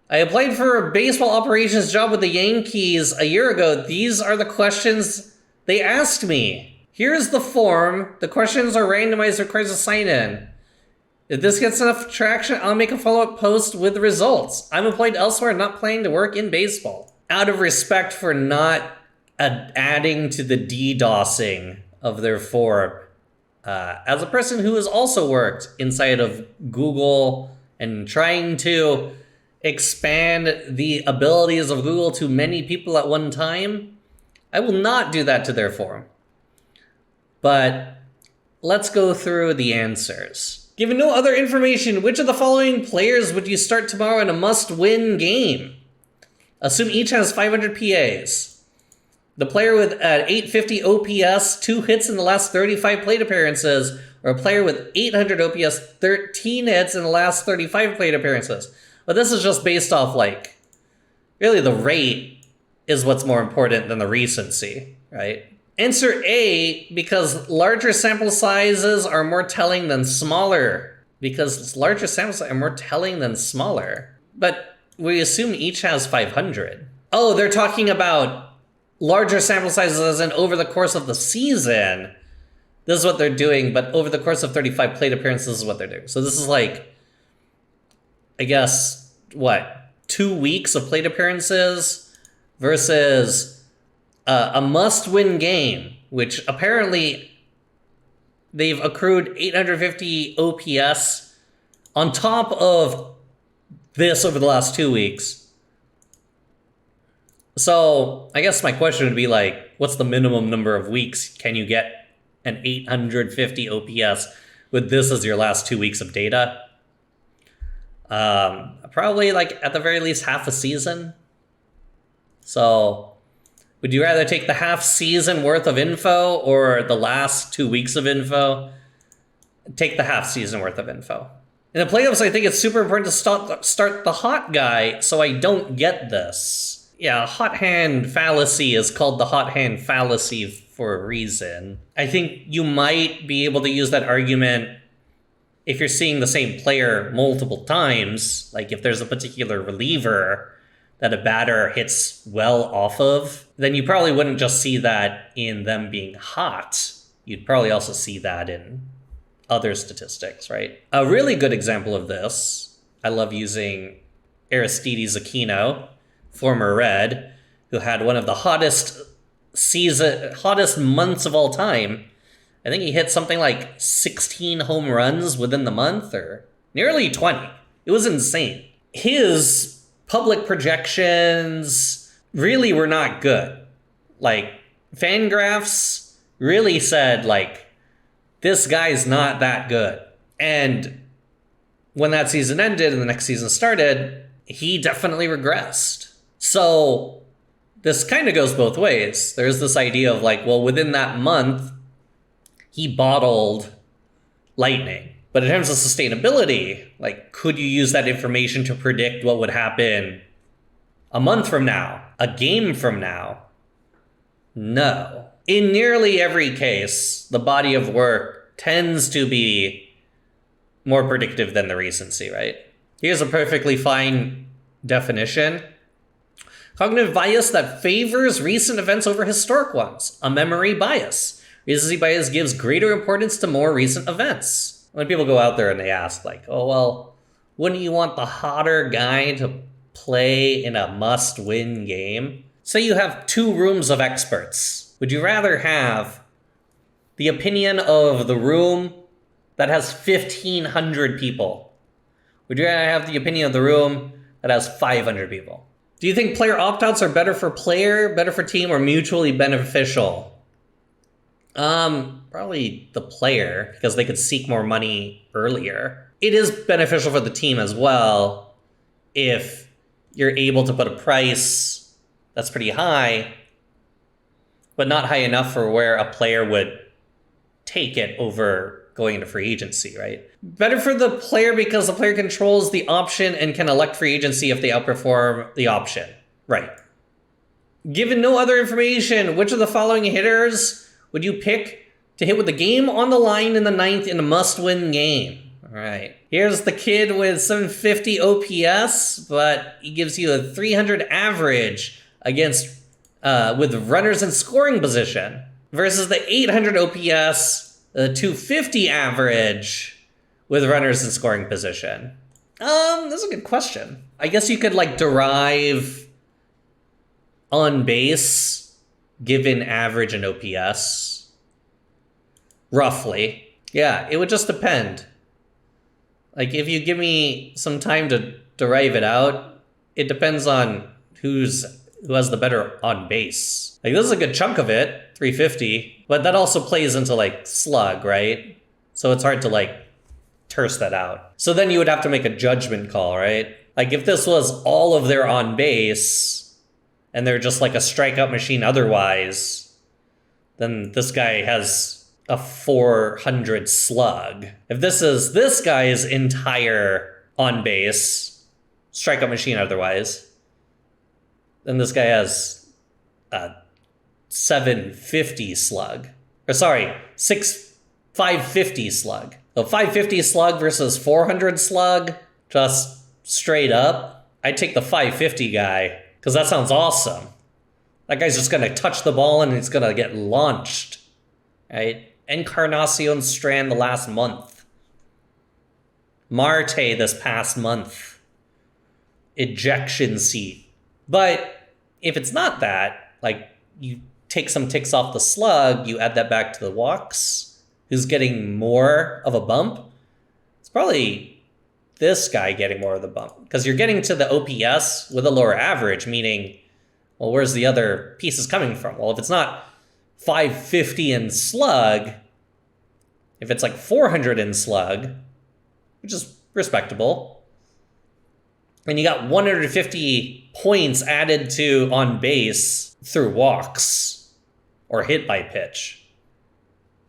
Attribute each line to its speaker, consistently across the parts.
Speaker 1: I applied for a baseball operations job with the Yankees a year ago. These are the questions they asked me. Here's the form. The questions are randomized, requires a sign-in. If this gets enough traction, I'll make a follow-up post with the results. I'm employed elsewhere, not planning to work in baseball. Out of respect for not adding to the DDoSing of their form, as a person who has also worked inside of Google and trying to expand the abilities of Google to many people at one time, I will not do that to their forum. But let's go through the answers. Given no other information, which of the following players would you start tomorrow in a must-win game? Assume each has 500 PAs. The player with an 850 OPS, 2 hits in the last 35 plate appearances, or a player with 800 OPS, 13 hits in the last 35 plate appearances. But this is just based off, like, really the rate is what's more important than the recency, right? Answer A, because larger sample sizes are more telling than smaller. Because larger sample sizes are more telling than smaller. But we assume each has 500. Oh, they're talking about larger sample sizes as in over the course of the season. This is what they're doing, but over the course of 35 plate appearances is what they're doing. So this is like, I guess, what, 2 weeks of plate appearances versus a must-win game, which apparently they've accrued 850 OPS on top of this over the last 2 weeks. So I guess my question would be like, what's the minimum number of weeks can you get an 850 OPS with this as your last 2 weeks of data? Probably like at the very least half a season. So would you rather take the half season worth of info or the last 2 weeks of info? Take the half season worth of info. In the playoffs, I think it's super important to start the hot guy, so I don't get this. Yeah, hot hand fallacy is called the hot hand fallacy for a reason. I think you might be able to use that argument if you're seeing the same player multiple times, like if there's a particular reliever that a batter hits well off of, then you probably wouldn't just see that in them being hot. You'd probably also see that in other statistics, right? A really good example of this, I love using Aristides Aquino, former Red, who had one of the hottest months of all time. I think he hit something like 16 home runs within the month, or nearly 20. It was insane. His public projections really were not good. Like, Fangraphs really said, like, this guy's not that good. And when that season ended and the next season started, he definitely regressed. So this kind of goes both ways. There's this idea of like, well, within that month, he bottled lightning. But in terms of sustainability, like, could you use that information to predict what would happen a month from now, a game from now? No. In nearly every case, the body of work tends to be more predictive than the recency, right? Here's a perfectly fine definition. Cognitive bias that favors recent events over historic ones. A memory bias. Recency bias gives greater importance to more recent events. When people go out there and they ask, like, oh, well, wouldn't you want the hotter guy to play in a must-win game? Say you have 2 rooms of experts. Would you rather have the opinion of the room that has 1,500 people? Would you rather have the opinion of the room that has 500 people? Do you think player opt-outs are better for player, better for team, or mutually beneficial? Probably the player, because they could seek more money earlier. It is beneficial for the team as well if you're able to put a price that's pretty high, but not high enough for where a player would take it over going into free agency, right? Better for the player because the player controls the option and can elect free agency if they outperform the option. Right. Given no other information, which of the following hitters would you pick to hit with the game on the line in the 9th in a must-win game? All right. Here's the kid with 750 OPS, but he gives you a 300 average against with runners in scoring position versus the 800 OPS, the 250 average with runners in scoring position. That's a good question. I guess you could like derive on base given average and OPS roughly. Yeah, it would just depend. Like if you give me some time to derive it out, it depends on who has the better on base. Like this is a good chunk of it, 350, but that also plays into like slug, right? So it's hard to like terse that out. So then you would have to make a judgment call, right? Like if this was all of their on base and they're just like a strikeout machine otherwise, then this guy has a 400 slug. If this is this guy's entire on base, strikeout machine otherwise, then this guy has a 750 slug. Or sorry, 550 slug. So 550 slug versus 400 slug, just straight up, I'd take the 550 guy, because that sounds awesome. That guy's just gonna touch the ball and he's gonna get launched, right? Encarnacion Strand the last month. Marte this past month. Ejection seat. But if it's not that, like you take some ticks off the slug, you add that back to the walks, who's getting more of a bump? It's probably this guy getting more of the bump. Because you're getting to the OPS with a lower average, meaning, well, where's the other pieces coming from? Well, if it's not 550 in slug, if it's like 400 in slug, which is respectable, and you got 150 points added to on base through walks or hit by pitch.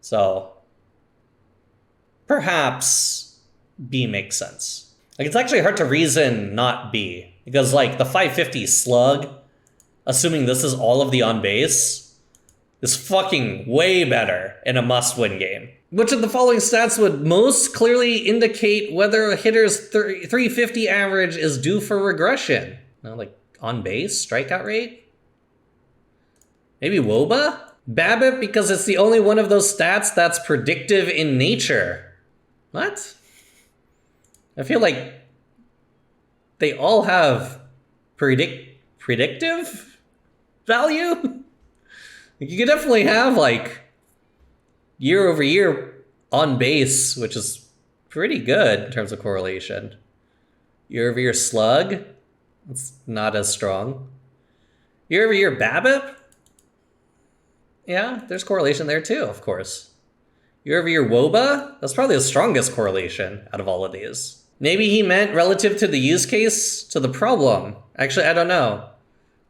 Speaker 1: So perhaps B makes sense. Like it's actually hard to reason not B, because like the 550 slug, assuming this is all of the on base, is fucking way better in a must-win game. Which of the following stats would most clearly indicate whether a hitter's 350 average is due for regression? No, like on base, strikeout rate? Maybe WOBA? BABIP, because it's the only one of those stats that's predictive in nature. What? I feel like they all have predictive value? You could definitely have like year over year on base, which is pretty good in terms of correlation. Year over year slug, it's not as strong. Year over year BABIP, yeah, there's correlation there too, of course. Year over year WOBA, that's probably the strongest correlation out of all of these. Maybe he meant relative to the use case to the problem. Actually, I don't know.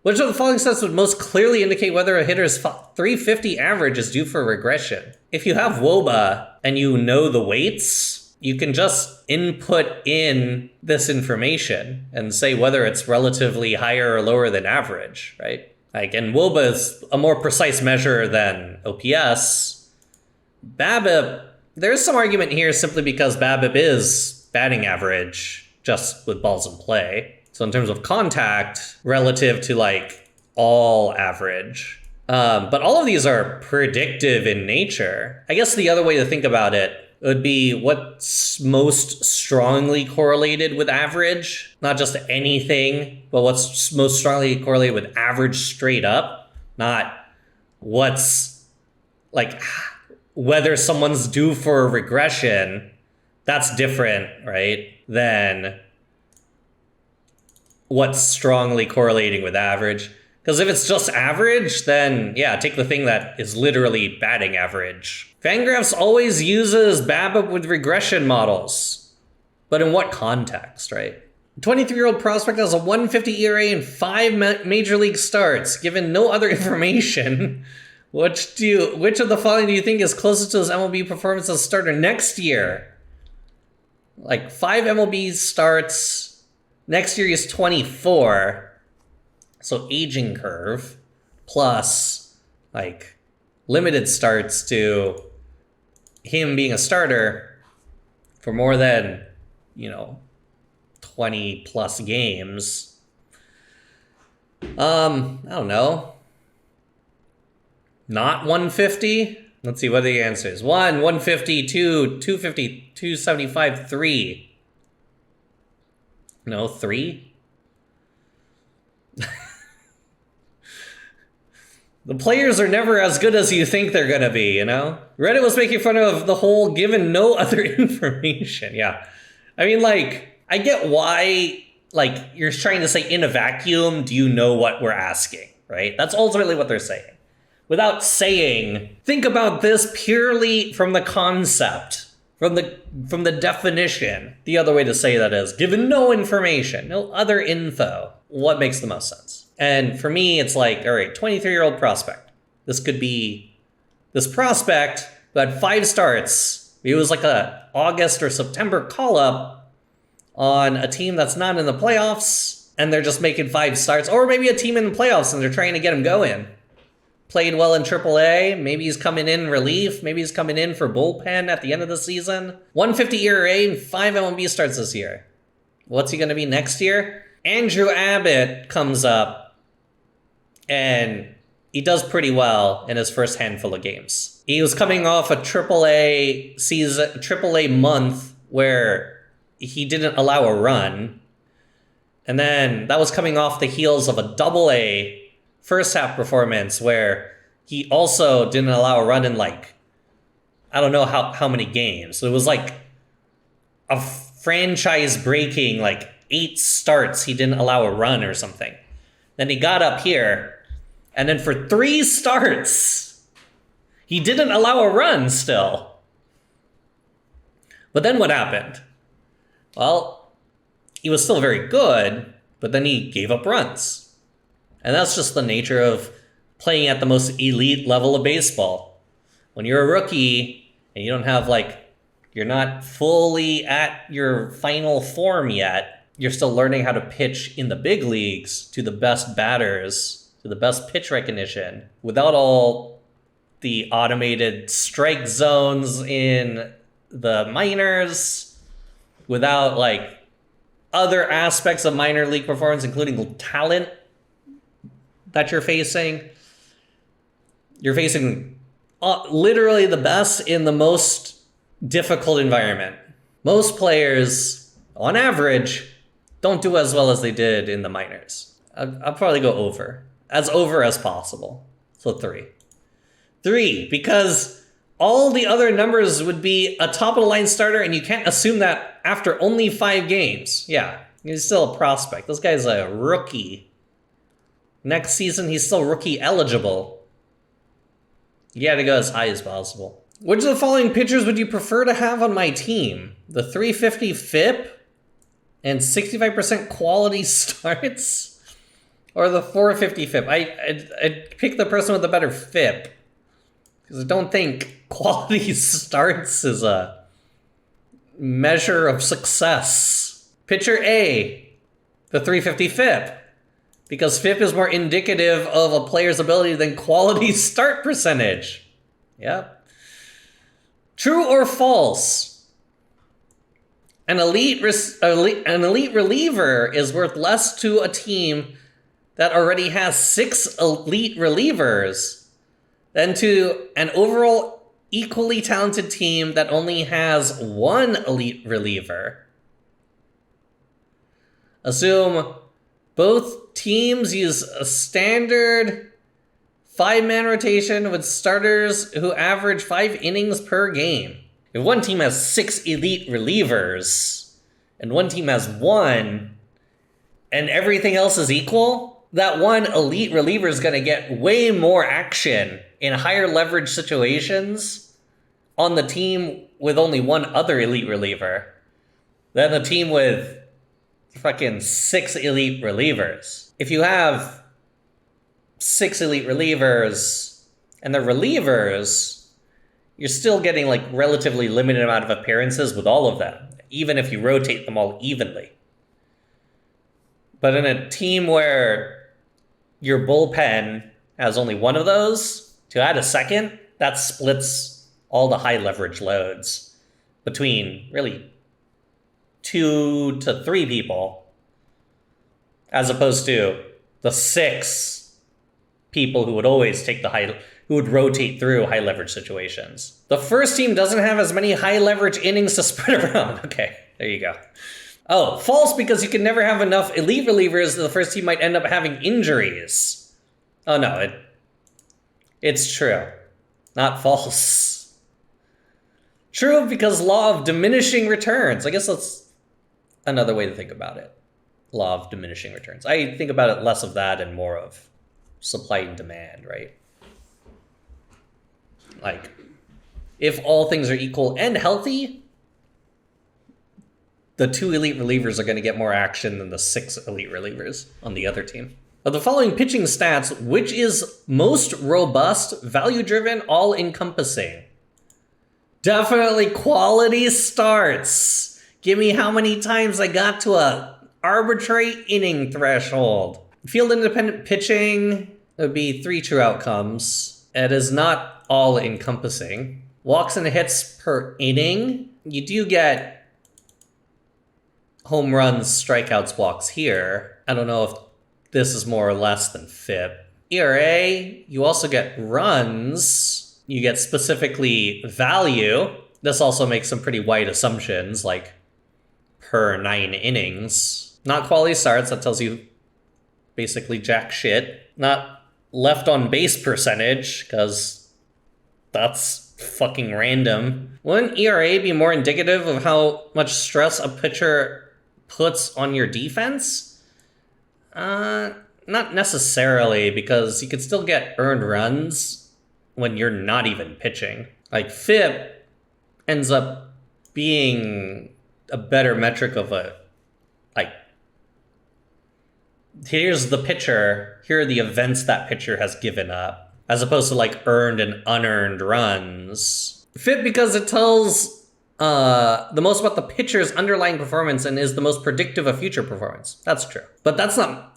Speaker 1: Which of the following stats would most clearly indicate whether a hitter's 350 average is due for regression? If you have WOBA and you know the weights, you can just input in this information and say whether it's relatively higher or lower than average, right? Like, and WOBA is a more precise measure than OPS. BABIP, there's some argument here simply because BABIP is batting average just with balls in play. So in terms of contact, relative to like all average. But all of these are predictive in nature. I guess the other way to think about it would be what's most strongly correlated with average. Not just anything, but what's most strongly correlated with average straight up. Not what's like whether someone's due for a regression. That's different, right? Than what's strongly correlating with average. Because if it's just average, then yeah, take the thing that is literally batting average. Fangraphs always uses BABIP with regression models. But in what context, right? 23-year-old prospect has a 150 ERA in 5 major league starts, given no other information. Which of the following do you think is closest to his MLB performance as a starter next year? Like 5 MLB starts. Next year he's 24, so aging curve, plus like limited starts to him being a starter, for more than, 20 plus games. I don't know. Not 150? Let's see what the answer is. 1, 150, 2, 250, 275, 3. No, 3? The players are never as good as you think they're gonna be, Reddit was making fun of the whole given no other information. Yeah. I mean, I get why, you're trying to say in a vacuum, do you know what we're asking, right? That's ultimately what they're saying. Without saying, think about this purely from the concept, from the definition. The other way to say that is, given no information, no other info, what makes the most sense? And for me, it's all right, 23-year-old prospect. This could be this prospect who had 5 starts. It was a August or September call-up on a team that's not in the playoffs, and they're just making 5 starts. Or maybe a team in the playoffs, and they're trying to get him going. Played well in AAA. Maybe he's coming in relief. Maybe he's coming in for bullpen at the end of the season. 150 ERA and 5 MLB starts this year. What's he going to be next year? Andrew Abbott comes up, and he does pretty well in his first handful of games. He was coming off a AAA season, AAA month where he didn't allow a run. And then that was coming off the heels of a AA first half performance where he also didn't allow a run in I don't know how many games. So it was a franchise breaking 8 starts he didn't allow a run or something. Then he got up here, and then for 3 starts, he didn't allow a run still. But then what happened? Well, he was still very good, but then he gave up runs. And that's just the nature of playing at the most elite level of baseball. When you're a rookie and you don't have you're not fully at your final form yet, you're still learning how to pitch in the big leagues to the best batters, to the best pitch recognition, without all the automated strike zones in the minors, without other aspects of minor league performance, including talent that you're facing. You're facing literally the best in the most difficult environment. Most players, on average, don't do as well as they did in the minors. I'll probably go over as possible. So 3. 3, because all the other numbers would be a top-of-the-line starter, and you can't assume that after only 5 games. Yeah, he's still a prospect. This guy's a rookie. Next season, he's still rookie eligible. You gotta go as high as possible. Which of the following pitchers would you prefer to have on my team? The 350 FIP and 65% quality starts? Or the 450 FIP? I'd pick the person with the better FIP. Because I don't think quality starts is a measure of success. Pitcher A, the 350 FIP. Because FIP is more indicative of a player's ability than quality start percentage. Yep. True or false? An elite reliever is worth less to a team that already has 6 elite relievers than to an overall equally talented team that only has 1 elite reliever. Assume both teams use a standard 5-man rotation with starters who average 5 innings per game. If one team has 6 elite relievers and one team has 1 and everything else is equal, that 1 elite reliever is going to get way more action in higher leverage situations on the team with only 1 other elite reliever than the team with fucking 6 elite relievers. If you have 6 elite relievers and they're relievers, you're still getting relatively limited amount of appearances with all of them, even if you rotate them all evenly. But in a team where your bullpen has only 1 of those, to add a second, that splits all the high leverage loads between really 2 to 3 people, as opposed to the 6 people who would always take who would rotate through high leverage situations. The first team doesn't have as many high leverage innings to spread around. Okay, there you go. Oh, false, because you can never have enough elite relievers. The first team might end up having injuries. Oh no, it's true. Not false. True, because law of diminishing returns. I guess that's another way to think about it. Law of diminishing returns. I think about it less of that and more of supply and demand, right? Like, if all things are equal and healthy, the 2 elite relievers are going to get more action than the 6 elite relievers on the other team. Of the following pitching stats, which is most robust, value-driven, all-encompassing? Definitely quality starts. Give me how many times I got to a arbitrary inning threshold. Field-independent pitching would be 3 true outcomes. It is not all-encompassing. Walks and hits per inning. You do get home runs, strikeouts, walks here. I don't know if this is more or less than FIP. ERA, you also get runs. You get specifically value. This also makes some pretty wide assumptions, like per 9 innings. Not quality starts, that tells you basically jack shit. Not left on base percentage, because that's fucking random. Wouldn't ERA be more indicative of how much stress a pitcher puts on your defense? Not necessarily, because you could still get earned runs when you're not even pitching. Like, FIP ends up being a better metric of here's the pitcher, here are the events that pitcher has given up, as opposed to like earned and unearned runs. FIP, because it tells the most about the pitcher's underlying performance and is the most predictive of future performance. That's true. But that's not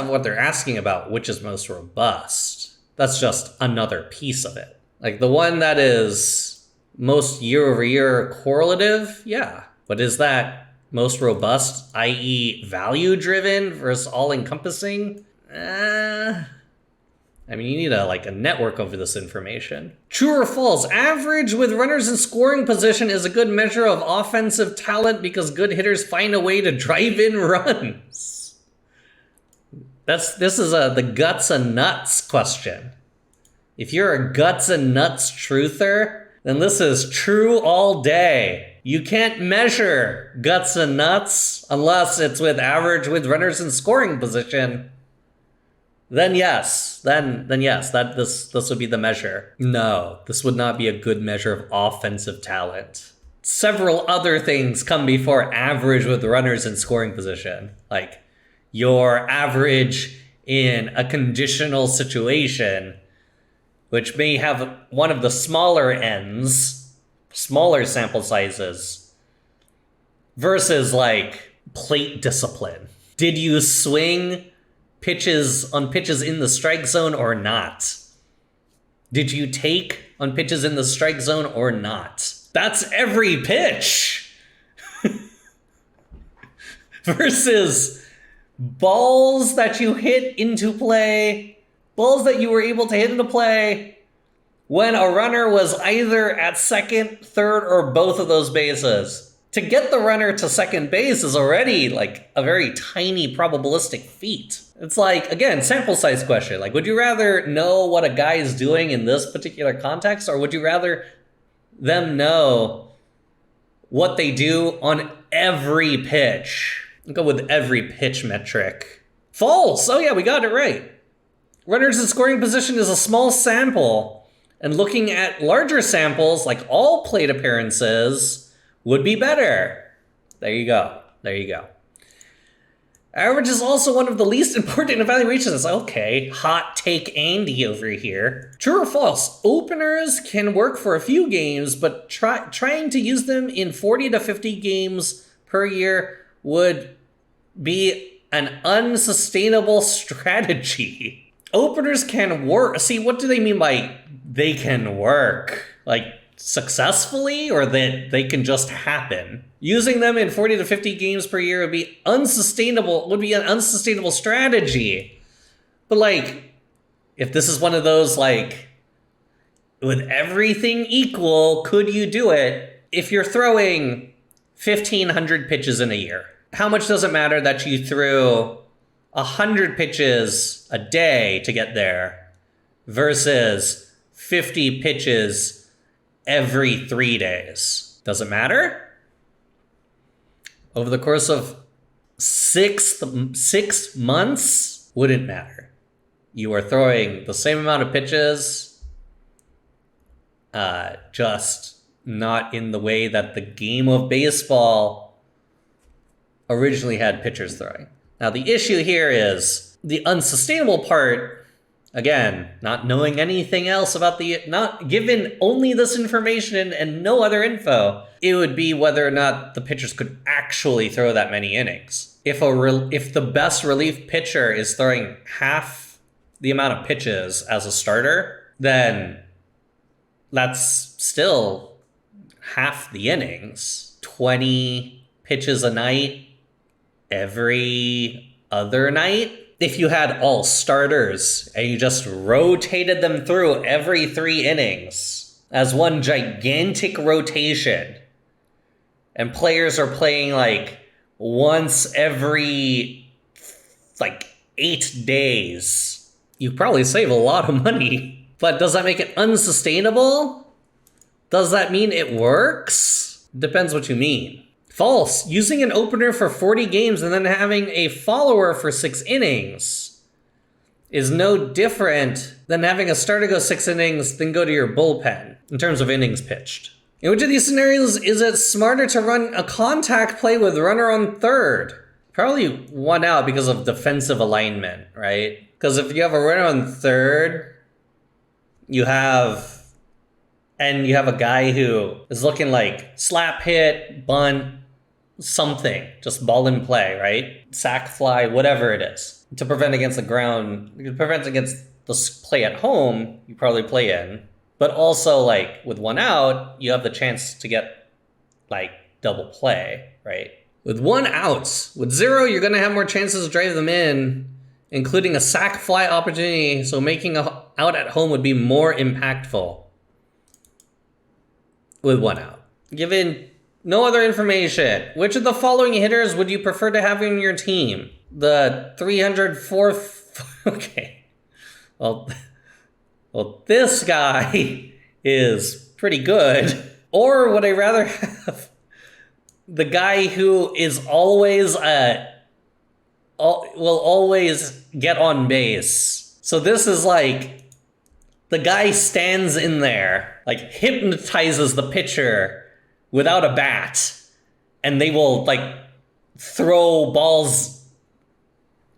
Speaker 1: what they're asking about, which is most robust. That's just another piece of it. Like, the one that is most year-over-year correlative, yeah. But is that most robust, i.e. value-driven versus all-encompassing? I mean, you need a network over this information. True or false? Average with runners in scoring position is a good measure of offensive talent because good hitters find a way to drive in runs. This is the guts and nuts question. If you're a guts and nuts truther, then this is true all day. You can't measure guts and nuts unless it's with average with runners in scoring position. Then yes, this would be the measure. No, this would not be a good measure of offensive talent. Several other things come before average with runners in scoring position, like your average in a conditional situation, which may have one of the smaller ends, smaller sample sizes, versus like plate discipline. Did you swing pitches in the strike zone or not? Did you take on pitches in the strike zone or not? That's every pitch. Versus balls that you hit into play, balls that you were able to hit into play when a runner was either at second, third, or both of those bases. To get the runner to second base is already like a very tiny probabilistic feat. It's like, again, sample size question. Like, would you rather know what a guy is doing in this particular context, or would you rather them know what they do on every pitch? I'll go with every pitch metric. False! Oh yeah, we got it right. Runners in scoring position is a small sample, and looking at larger samples, like all plate appearances, would be better. There you go. Average is also one of the least important evaluations. Okay, hot take Andy over here. True or false? Openers can work for a few games, but trying to use them in 40 to 50 games per year would be an unsustainable strategy. Openers can work. See, what do they mean by they can work? Like, successfully, or that they can just happen. Using them in 40 to 50 games per year would be unsustainable, would be an unsustainable strategy. But like, if this is one of those, like, with everything equal, could you do it? If you're throwing 1,500 pitches in a year, how much does it matter that you threw 100 pitches a day to get there versus 50 pitches every 3 days? Does it matter? Over the course of six months, wouldn't matter. You are throwing the same amount of pitches, just not in the way that the game of baseball originally had pitchers throwing. Now, the issue here is the unsustainable part, again, not knowing anything else about not given only this information and no other info, it would be whether or not the pitchers could actually throw that many innings. If the best relief pitcher is throwing half the amount of pitches as a starter, then that's still half the innings. 20 pitches a night every other night. If you had all starters and you just rotated them through every 3 innings as one gigantic rotation, and players are playing like once every like 8 days, you probably save a lot of money. But does that make it unsustainable? Does that mean it works? Depends what you mean. False. Using an opener for 40 games and then having a follower for 6 innings is no different than having a starter go 6 innings, then go to your bullpen in terms of innings pitched. In which of these scenarios is it smarter to run a contact play with runner on third? Probably 1 out because of defensive alignment, right? Because if you have a runner on third, you have a guy who is looking like slap hit, bunt, something, just ball in play, right? Sack fly, whatever it is. To prevent against the ground, prevent against the play at home, you probably play in. But also, like, with 1 out, you have the chance to get, like, double play, right? With 1 out, with 0, you're going to have more chances to drive them in, including a sack fly opportunity, so making a out at home would be more impactful with 1 out. Given no other information, which of the following hitters would you prefer to have in your team? The 304th... Okay. Well, this guy is pretty good. Or would I rather have the guy who is always will always get on base? So this is like the guy stands in there, like hypnotizes the pitcher without a bat, and they will like throw balls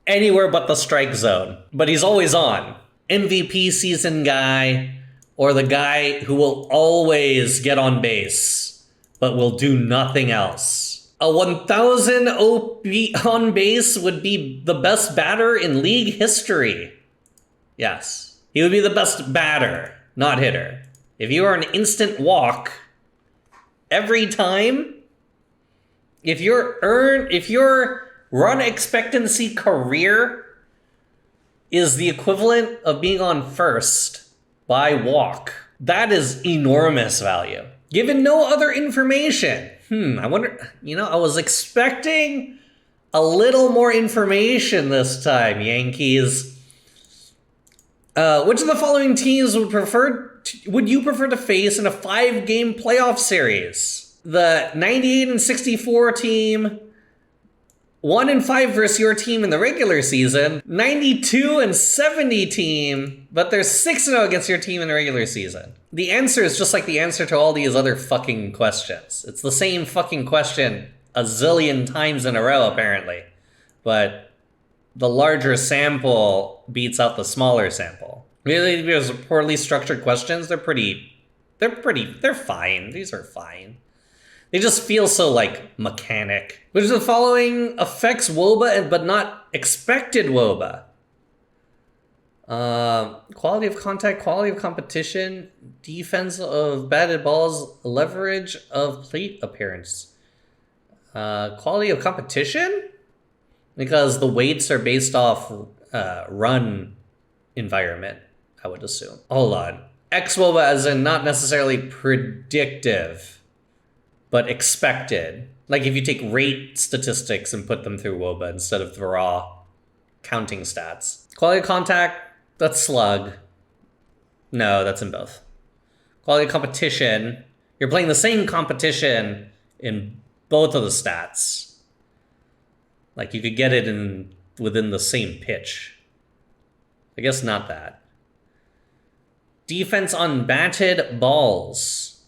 Speaker 1: anywhere but the strike zone. But he's always on. MVP season guy, or the guy who will always get on base, but will do nothing else. A 1,000 OP on base would be the best batter in league history. Yes, he would be the best batter, not hitter. If you are an instant walk every time, if your run expectancy career is the equivalent of being on first by walk, that is enormous value. Given no other information, I wonder, I was expecting a little more information this time, Yankees. Which of the following teams would you prefer to face in a 5-game playoff series? The 98 and 64 team, 1-5 versus your team in the regular season, 92 and 70 team, but they're 6-0 against your team in the regular season. The answer is just like the answer to all these other fucking questions. It's the same fucking question a zillion times in a row, apparently. But the larger sample beats out the smaller sample. Really, because poorly structured questions, they're fine. These are fine. They just feel so, like, mechanic. Which of the following affects WOBA but not expected WOBA? Quality of contact, quality of competition, defense of batted balls, leverage of plate appearance. Quality of competition? Because the weights are based off run environment, I would assume. Hold on. xWOBA as in not necessarily predictive, but expected. Like if you take rate statistics and put them through WOBA instead of the raw counting stats. Quality of contact, that's slug. No, that's in both. Quality of competition, you're playing the same competition in both of the stats. Like you could get it in within the same pitch. I guess not that. Defense on batted balls.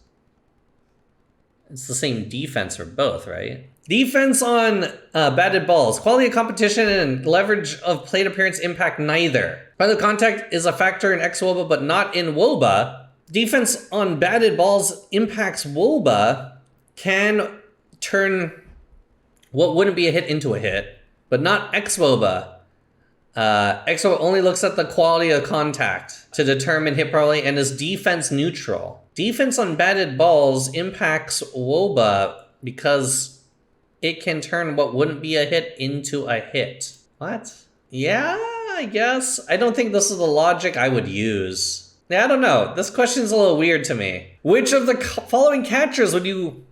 Speaker 1: It's the same defense for both, right? Defense on batted balls. Quality of competition and leverage of plate appearance impact neither. Quality of contact is a factor in xWOBA, but not in WOBA. Defense on batted balls impacts WOBA, can turn what wouldn't be a hit into a hit, but not xWOBA. xWOBA only looks at the quality of contact to determine hit probability and is defense neutral. Defense on batted balls impacts WOBA because it can turn what wouldn't be a hit into a hit. What? Yeah, I guess. I don't think this is the logic I would use. Yeah, I don't know. This question's a little weird to me. Which of the following catchers would you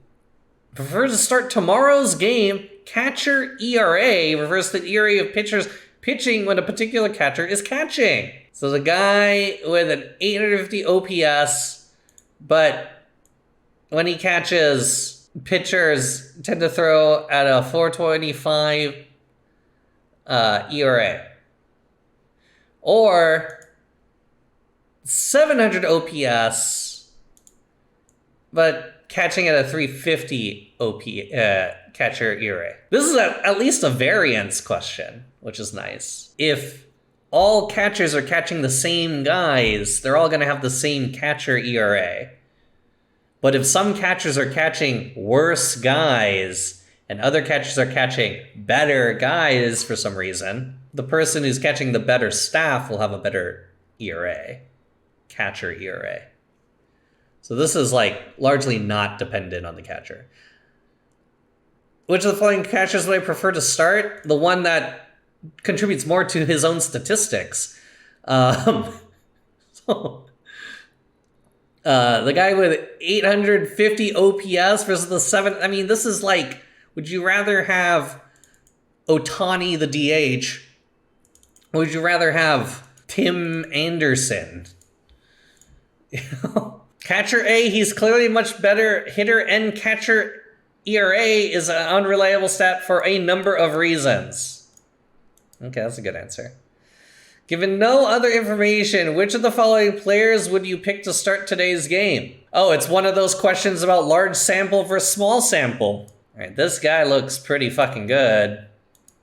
Speaker 1: prefer to start tomorrow's game? Catcher ERA refers to the ERA of pitchers pitching when a particular catcher is catching. So the guy with an 850 OPS, but when he catches, pitchers tend to throw at a 425 ERA. Or 700 OPS, but catching at a 350 catcher ERA. This is at least a variance question, which is nice. If all catchers are catching the same guys, they're all going to have the same catcher ERA. But if some catchers are catching worse guys and other catchers are catching better guys for some reason, the person who's catching the better staff will have a better ERA, catcher ERA. So this is like largely not dependent on the catcher. Which of the following catchers would I prefer to start? The one that contributes more to his own statistics. The guy with 850 OPS versus the 7. I mean, this is like, would you rather have Ohtani the DH? Or would you rather have Tim Anderson? Catcher A, he's clearly a much better hitter, and catcher ERA is an unreliable stat for a number of reasons. Okay, that's a good answer. Given no other information, which of the following players would you pick to start today's game? Oh, it's one of those questions about large sample versus small sample. All right, this guy looks pretty fucking good.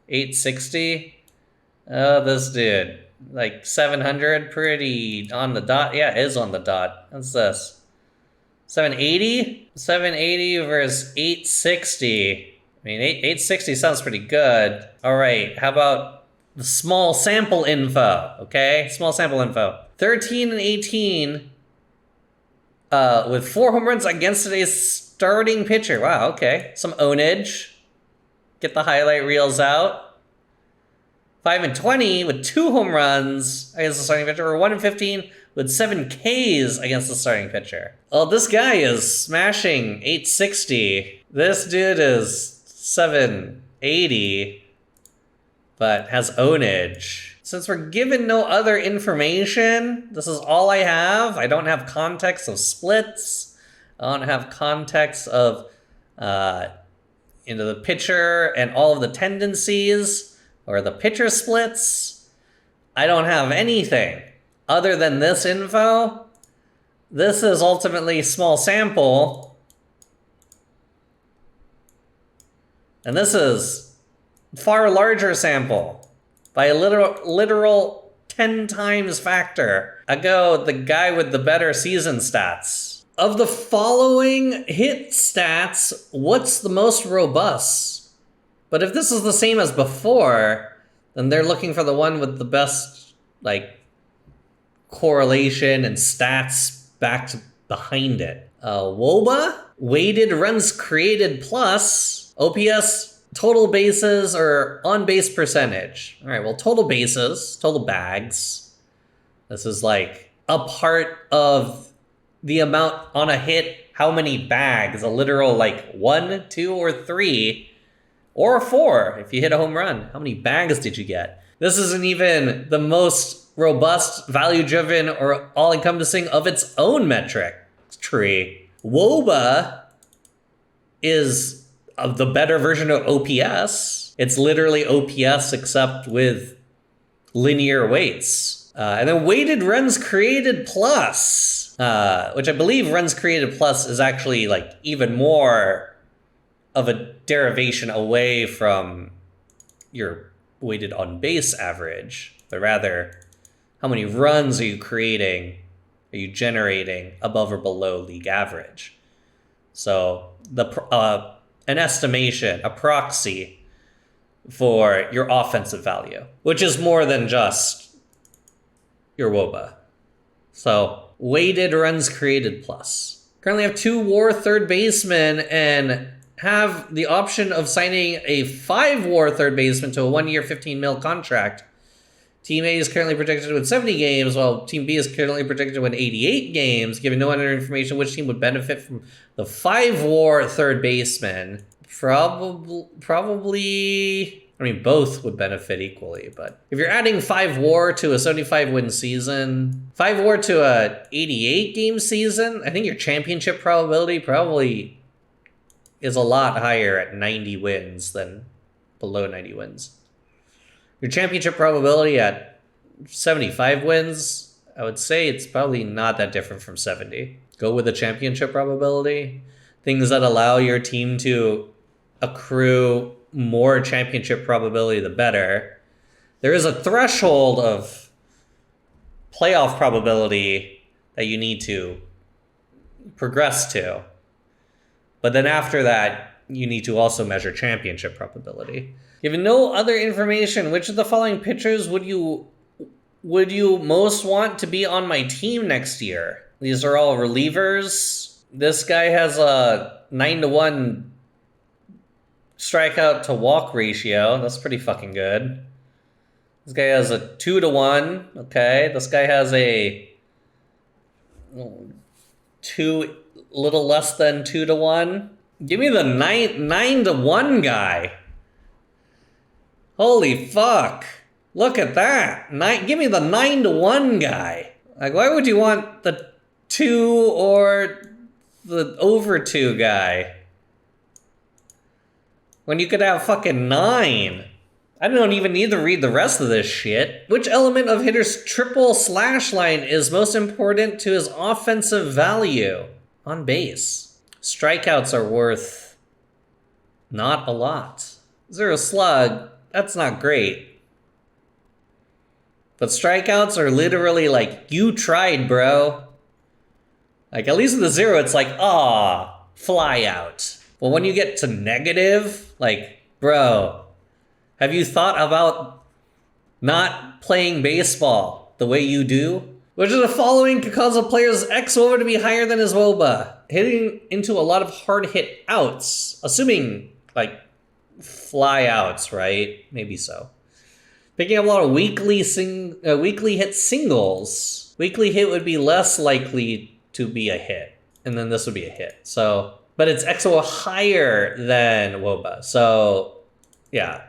Speaker 1: 860. Oh, this dude. Like 700, pretty on the dot. Yeah, it is on the dot. What's this? 780? 780 versus 860. I mean, 860 sounds pretty good. All right, how about the small sample info, okay? Small sample info. 13 and 18 with 4 home runs against today's starting pitcher. Wow, okay. Some ownage. Get the highlight reels out. 5 and 20 with 2 home runs against the starting pitcher, or 1 and 15 with 7 Ks against the starting pitcher. Well, this guy is smashing 860. This dude is 780, but has ownage. Since we're given no other information, this is all I have. I don't have context of splits. I don't have context of the pitcher and all of the tendencies, or the pitcher splits. I don't have anything other than this info. This is ultimately small sample. And this is far larger sample by a literal 10 times factor. I go the guy with the better season stats. Of the following hit stats, what's the most robust? But if this is the same as before, then they're looking for the one with the best, like, correlation and stats backed behind it. WOBA, weighted runs created plus, OPS, total bases, or on-base percentage. All right, well, total bases, total bags. This is like a part of the amount on a hit, how many bags, a literal like 1, 2, or 3, or 4 if you hit a home run. How many bags did you get? This isn't even the most robust, value-driven, or all-encompassing of its own metric tree. WOBA is the better version of OPS. It's literally OPS except with linear weights. And then weighted runs created plus, which I believe runs created plus is actually like even more of a derivation away from your weighted on base average, but rather how many runs are you creating, are you generating above or below league average? So an estimation, a proxy for your offensive value, which is more than just your WOBA. So weighted runs created plus. Currently have 2 WAR third basemen and have the option of signing a 5 WAR third baseman to a 1-year, $15 million contract. Team A is currently projected to win 70 games, while Team B is currently projected to win 88 games. Given no other information, which team would benefit from the 5 WAR third baseman? Probably, I mean, both would benefit equally, but if you're adding 5 WAR to a 75-win season, 5 WAR to a 88-game season, I think your championship probability probably is a lot higher at 90 wins than below 90 wins. Your championship probability at 75 wins, I would say it's probably not that different from 70. Go with the championship probability. Things that allow your team to accrue more championship probability, the better. There is a threshold of playoff probability that you need to progress to. But then after that, you need to also measure championship probability. Given no other information, which of the following pitchers would you most want to be on my team next year? These are all relievers. This guy has a 9-to-1 strikeout to walk ratio. That's pretty fucking good. This guy has a 2-to-1. Okay. This guy has a little less than 2-to-1. Give me the 9-to-1 guy. Holy fuck. Look at that. Give me the 9-to-1 guy. Like, why would you want the 2 or the over 2 guy when you could have fucking 9? I don't even need to read the rest of this shit. Which element of hitter's triple slash line is most important to his offensive value? On base. Strikeouts are worth not a lot. 0 slug, that's not great. But strikeouts are literally like, you tried, bro. Like, at least with the 0, it's like, fly out. But when you get to negative, like, bro, have you thought about not playing baseball the way you do? Which of the following could cause a player's xWOBA to be higher than his WOBA? Hitting into a lot of hard hit outs, assuming like fly outs, right? Maybe so. Picking up a lot of weekly hit singles. Weekly hit would be less likely to be a hit, and then this would be a hit. So, but it's xWOBA higher than WOBA. So, yeah,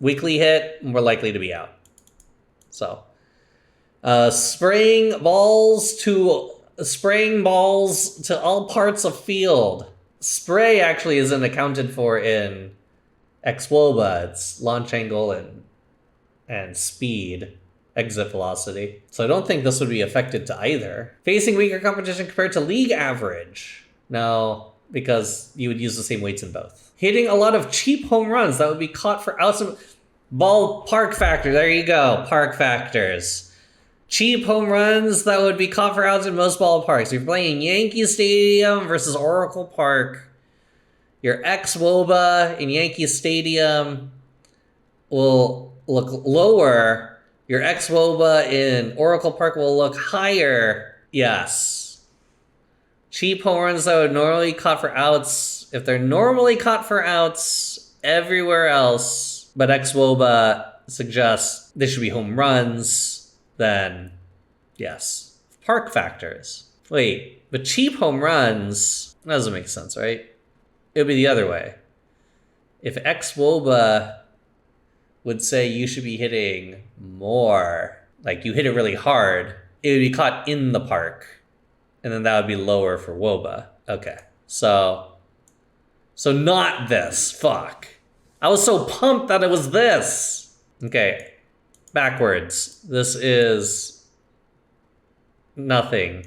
Speaker 1: weekly hit more likely to be out. So. Spraying balls to all parts of field. Spray actually isn't accounted for in xWOBA. It's launch angle and speed, exit velocity. So I don't think this would be affected to either. Facing weaker competition compared to league average. No, because you would use the same weights in both. Hitting a lot of cheap home runs that would be caught for outside ballpark factor. There you go, park factors. Cheap home runs that would be caught for outs in most ballparks. If you're playing Yankee Stadium versus Oracle Park, your xWOBA in Yankee Stadium will look lower Your ex-WOBA in Oracle Park will look higher. Yes. Cheap home runs that would normally caught for outs. If they're normally caught for outs everywhere else, but ex-WOBA suggests they should be home runs, then yes. Park factors. Wait, but cheap home runs, that doesn't make sense, right? It would be the other way. If ex-WOBA would say you should be hitting more, like you hit it really hard, it would be caught in the park. And then that would be lower for WOBA. Okay, so not this, fuck. I was so pumped that it was this. Okay, backwards. This is nothing.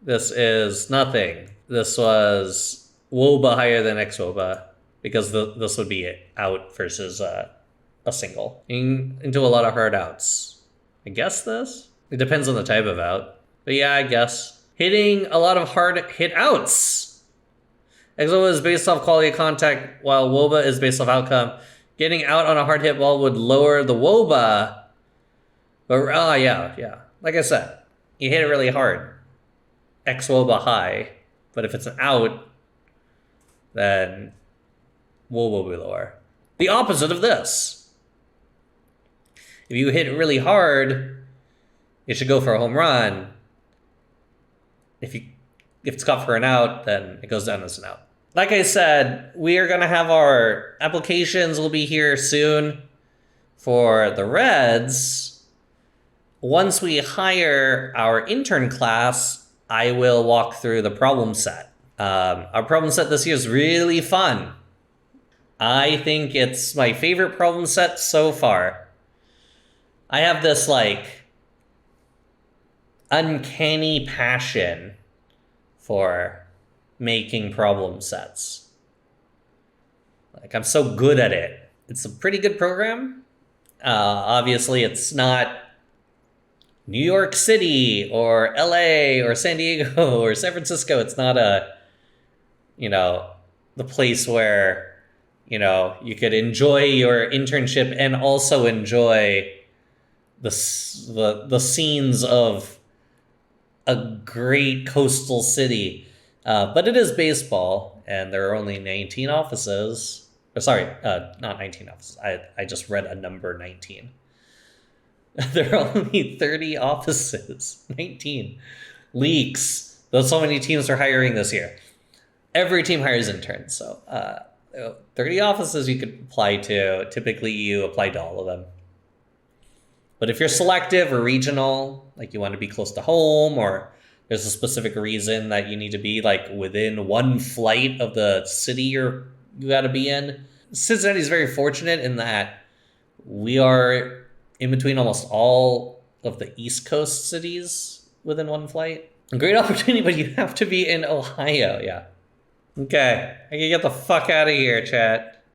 Speaker 1: This is nothing. This was WOBA higher than ex-WOBA because this would be out versus a single. Into a lot of hard outs. I guess this? It depends on the type of out. But yeah, I guess. Hitting a lot of hard hit outs. ex-WOBA is based off quality of contact, while WOBA is based off outcome. Getting out on a hard hit ball would lower the WOBA. But, yeah. Like I said, you hit it really hard. Ex-WOBA high. But if it's an out, then WOBA will be lower. The opposite of this. If you hit it really hard, it should go for a home run. If it's caught for an out, then it goes down as an out. Like I said, we are going to have our applications will be here soon for the Reds. Once we hire our intern class, I will walk through the problem set. Our problem set this year is really fun. I think it's my favorite problem set so far. I have this, like, uncanny passion for making problem sets. Like, I'm so good at it. It's a pretty good program. Obviously, it's not New York City or LA or San Diego or San Francisco. It's not the place where, you could enjoy your internship and also enjoy the scenes of a great coastal city. But it is baseball, and there are only 19 offices. Not 19 offices. I just read a number 19. There are only 30 offices. 19. Leaks. That's how many teams are hiring this year. Every team hires interns. So 30 offices you could apply to. Typically, you apply to all of them. But if you're selective or regional, like you want to be close to home, or there's a specific reason that you need to be like within one flight of the city you got to be in. Cincinnati is very fortunate in that we are in between almost all of the East Coast cities within one flight. A great opportunity, but you have to be in Ohio. Yeah. Okay. I can get the fuck out of here, chat.